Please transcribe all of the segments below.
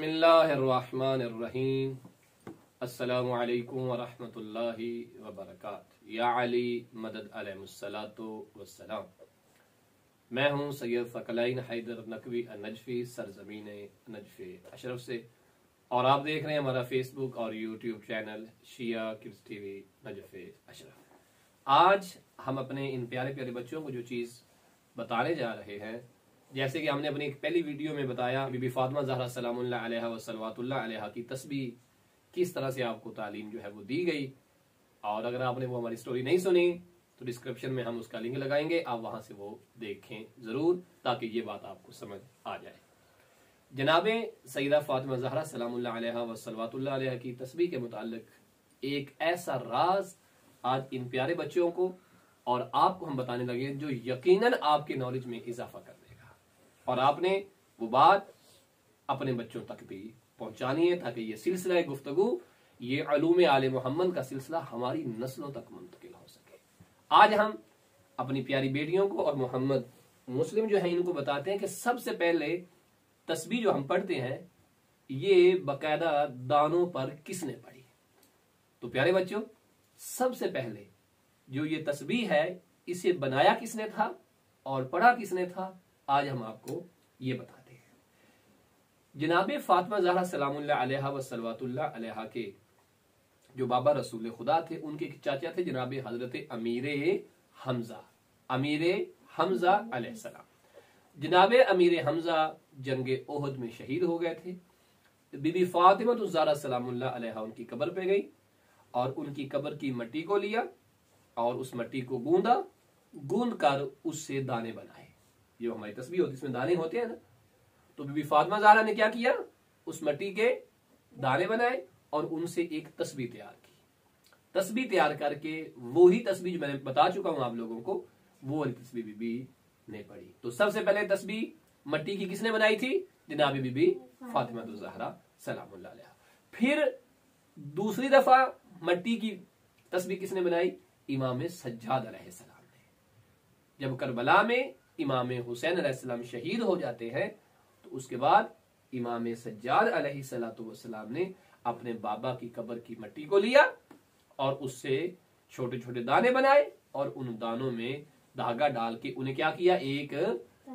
बिस्मिल्लाहिर्रहमानिर्रहीम। अस्सलामु अलैकुम वरहमतुल्लाहि वबरकातुहू। या अली मदद अलैहिस्सलातु वस्सलाम। मैं हूँ सैयद फ़कलाइन हैदर नकवी नजफी सरजमीन नजफ अशरफ से, और आप देख रहे हैं हमारा फेसबुक और यूट्यूब चैनल शिया किड्स टीवी नजफ अशरफ। आज हम अपने इन प्यारे प्यारे बच्चों को जो चीज़ बताने जा रहे हैं, जैसे कि हमने अपनी एक पहली वीडियो में बताया, बीबी फातिमा ज़हरा सलामुल्लाह अलैहा व सलवातुल्लाह अलैहा की तस्बीह किस तरह से आपको तालीम जो है वो दी गई। और अगर आपने वो हमारी स्टोरी नहीं सुनी तो डिस्क्रिप्शन में हम उसका लिंक लगाएंगे, आप वहां से वो देखें जरूर, ताकि ये बात आपको समझ आ जाए। जनाबे सईदा फातिमा ज़हरा सलामुल्लाह अलैहा व सलवातुल्लाह अलैहा की तस्बीह के मुताल्लिक एक ऐसा राज आज इन प्यारे बच्चों को और आपको हम बताने लगे जो यकीनन आपके नॉलेज में इजाफा कर देगा, और आपने वो बात अपने बच्चों तक भी पहुंचानी है, ताकि ये सिलसिला गुफ्तगू, ये अलूम आले मोहम्मद का सिलसिला हमारी नस्लों तक मुंतकिल हो सके। आज हम अपनी प्यारी बेटियों को और मोहम्मद मुस्लिम जो है इनको बताते हैं कि सबसे पहले तस्बीह जो हम पढ़ते हैं ये बाकायदा दानों पर किसने पढ़ी। तो प्यारे बच्चों, सबसे पहले जो ये तस्बीह है इसे बनाया किसने था और पढ़ा किसने था, आज हम आपको ये बताते हैं। जनाबे फातिमा ज़हरा सलामुल्लाह अलैहा व सलवातुल्लाह अलैहा के जो बाबा रसूल खुदा थे, उनके चाचा थे जनाबे हजरत अमीरे हमजा अलैहिस्सलाम। जनाबे अमीर हमजा जंगे ओहद में शहीद हो गए थे। बीबी फातिमा तो ज़हरा सलामुल्लाह अलैहा उनकी कब्र पे गई और उनकी कब्र की मिट्टी को लिया और उस मिट्टी को गूंद कर उससे दाने बनाए। जो हमारी तस्बीह होती है इसमें दाने होते हैं ना, तो बीबी फातिमा ज़हरा ने क्या किया, उस मिट्टी के दाने बनाए और उनसे एक तस्बीह तैयार की। तस्बीह तैयार करके वही तस्बीह जो मैंने बता चुका हूं आप लोगों को, वो वाली तस्बीह बीबी ने पढ़ी। तो सबसे पहले तस्बीह मिट्टी की किसने बनाई थी, जनाब बीबी फातिमा ज़हरा सलामुल्लाह अलैहा। फिर दूसरी दफा मिट्टी की तस्बीह किसने बनाई, इमाम सज्जाद अलैहिस्सलाम ने। जब करबला में इमाम हुसैन अलैहिस्सलाम शहीद हो जाते हैं तो उसके बाद इमाम सज्जाद अलैहिस्सलाम ने अपने बाबा की कब्र की मिट्टी को लिया और उससे छोटे छोटे दाने बनाए और उन दानों में धागा डाल के उन्हें क्या किया, एक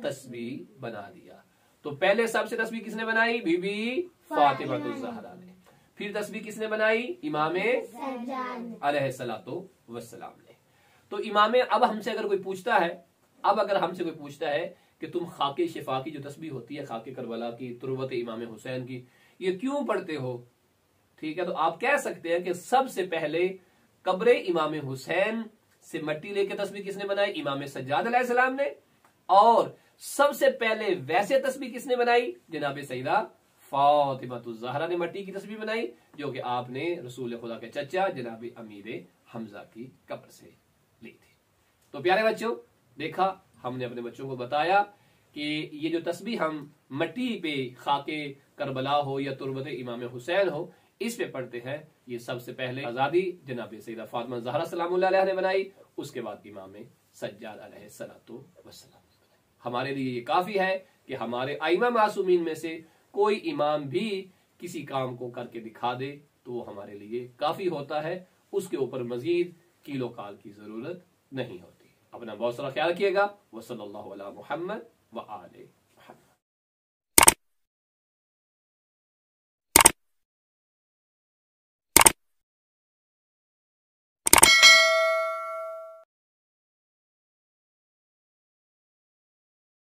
तस्बीह बना दिया। तो पहले सबसे तस्बीह किसने बनाई, बीबी फातिमा ज़हरा ने। फिर तस्बीह किसने बनाई, इमाम अलैहिस्सलाम ने। तो इमाम अब हमसे अगर कोई पूछता है कि तुम खाके शिफा की जो तस्बीह होती है, खाके करबला की, तुरबत इमाम हुसैन की, ये क्यों पढ़ते हो, ठीक है, तो आप कह सकते हैं कि सबसे पहले कब्र इमाम हुसैन से मिट्टी लेके तस्बीह किसने बनाई, इमाम सज्जाद अलैहिस्सलाम ने। और सबसे पहले वैसे तस्बीह किसने बनाई, जनाब सईदा फातिमा ज़हरा ने मिट्टी की तस्बीह बनाई, जो कि आपने रसूल खुदा के चचा जनाब अमीर हमजा की कब्र से ली थी। तो प्यारे बच्चों, देखा हमने अपने बच्चों को बताया कि ये जो तस्बीह हम मिट्टी पे खाके करबला हो या तुरबत इमाम हुसैन हो इस पे पढ़ते हैं, ये सबसे पहले आजादी जनाब सईदा फातिमा ज़हरा सलामुल्लाह अलैहा ने बनाई, उसके बाद इमाम सज्जाद अलैहिस्सलातु वस्सलाम। हमारे लिए ये काफी है कि हमारे आइमा मासूमीन में से कोई इमाम भी किसी काम को करके दिखा दे तो वो हमारे लिए काफी होता है, उसके ऊपर मजीद कीलो काल की जरूरत नहीं होती। अपना बहुत सारा ख्याल रखिएगा। वसल्लल्लाहु अला मुहम्मद व आले